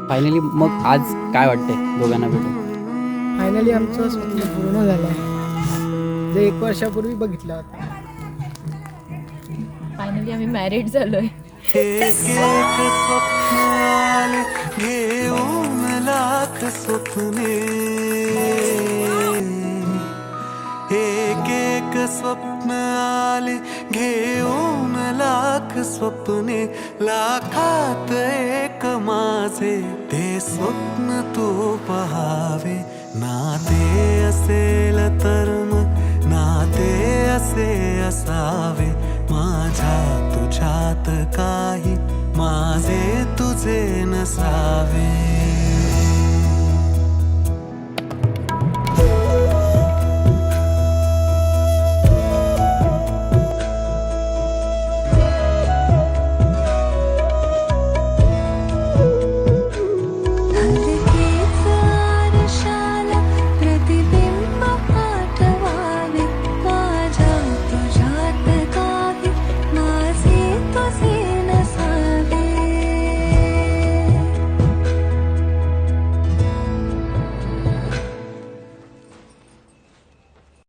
Finally मग आज काय वाटतंय दोघांना भेटून? फायनली आमचं स्वप्न पूर्ण झालं आहे, जे 1 वर्षापूर्वी बघितलं होतं. फायनली आम्ही मॅरिड झालोय. एक एक स्वप्न आले घेऊन लाख स्वप्ने, एक एक स्वप्न आले घेऊन लाख स्वप्ने, लाखात एक माझे ते स्वप्न तू पहावे. नाते असेल तर मग नाते असे असावे, माझ्या तुझ्यात काही माझे तुझे नसावे.